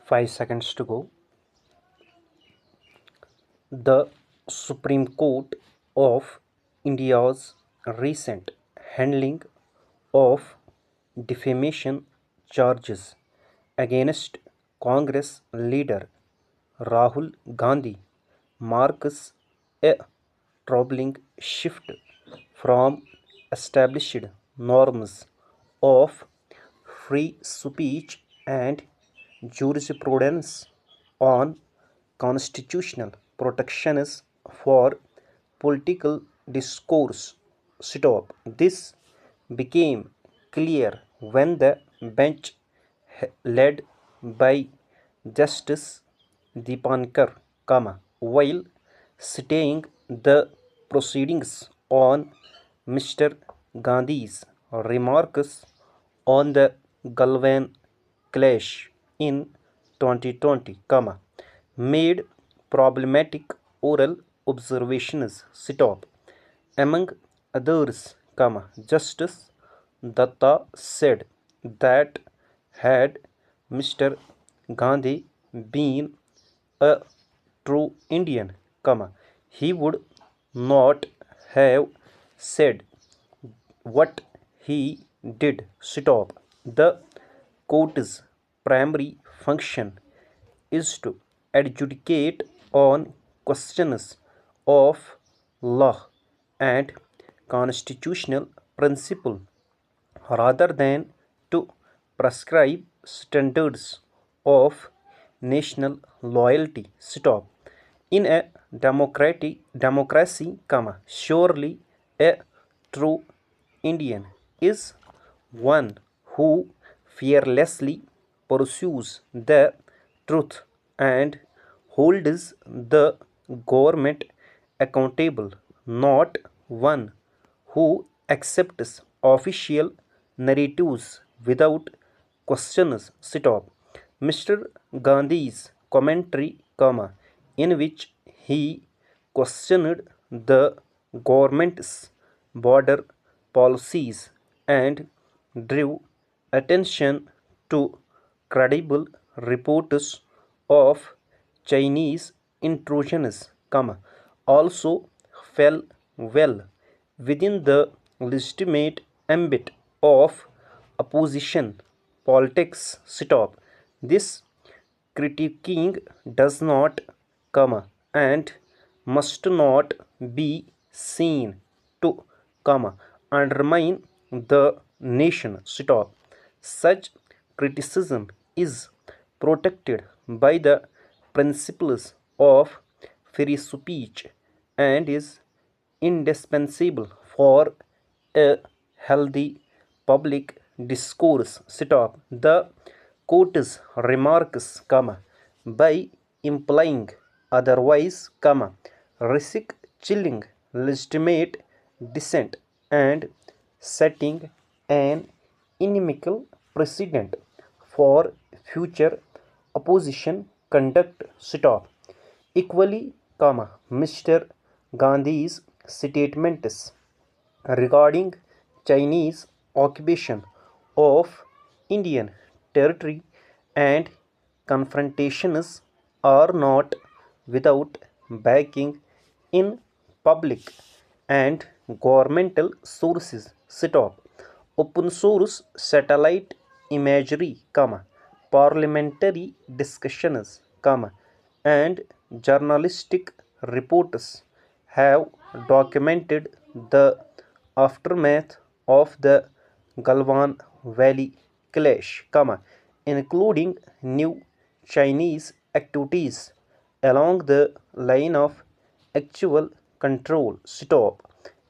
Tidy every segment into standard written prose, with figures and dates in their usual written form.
5 seconds to go. The Supreme Court of India's recent handling of defamation charges against Congress leader Rahul Gandhi marks a troubling shift from established norms of free speech and jurisprudence on constitutional protections for political discourse. Stop. This became clear when the bench led by Justice Deepankar, while staying the proceedings on Mr. Gandhi's remarks on the Galwan clash in 2020, made problematic oral observations. Stop. Among others, Justice Datta said that had Mr. Gandhi been a true Indian, he would not have said what he did. Stop. The court's primary function is to adjudicate on questions of law and constitutional principle rather than to prescribe standards of national loyalty. Stop. In a democracy, surely a true Indian is one who fearlessly pursues the truth and holds the government accountable, not one who accepts official narratives without questions. Stop. Mr. Gandhi's commentary, in which he questioned the government's border policies and drew attention to credible reports of Chinese intrusions, also fell well within the legitimate ambit of opposition politics. Stop. This critiquing does not, and must not be seen to, undermine the nation. Stop. Such criticism is protected by the principles of free speech and is indispensable for a healthy public discourse. Stop. The court's remarks, by implying otherwise, risk chilling legitimate dissent and setting an inimical precedent for future opposition conduct. Stop. Equally, Mr. Gandhi's statements regarding Chinese occupation of Indian territory and confrontations are not without backing in public and governmental sources. Stop. Open source satellite imagery, parliamentary discussions, and journalistic reports have documented the aftermath of the Galwan Valley clash, including new Chinese activities along the line of actual control. Stop.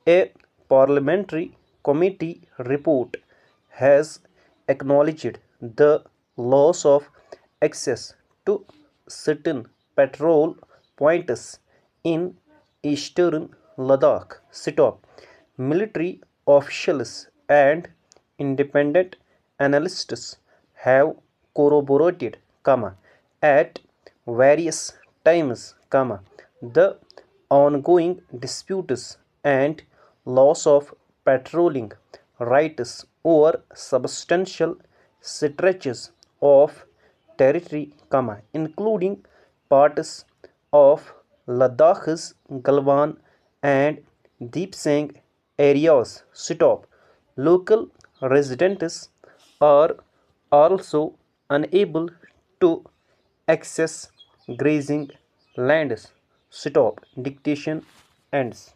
A parliamentary committee report has acknowledged the loss of access to certain patrol points in eastern Ladakh. Stop. Military officials and independent analysts have corroborated, at various times, the ongoing disputes and loss of patrolling rights over substantial stretches of territory, including parts of Ladakh's Galwan and Deepsang areas. Stop. Local residents are also unable to access grazing lands. Stop. Dictation ends.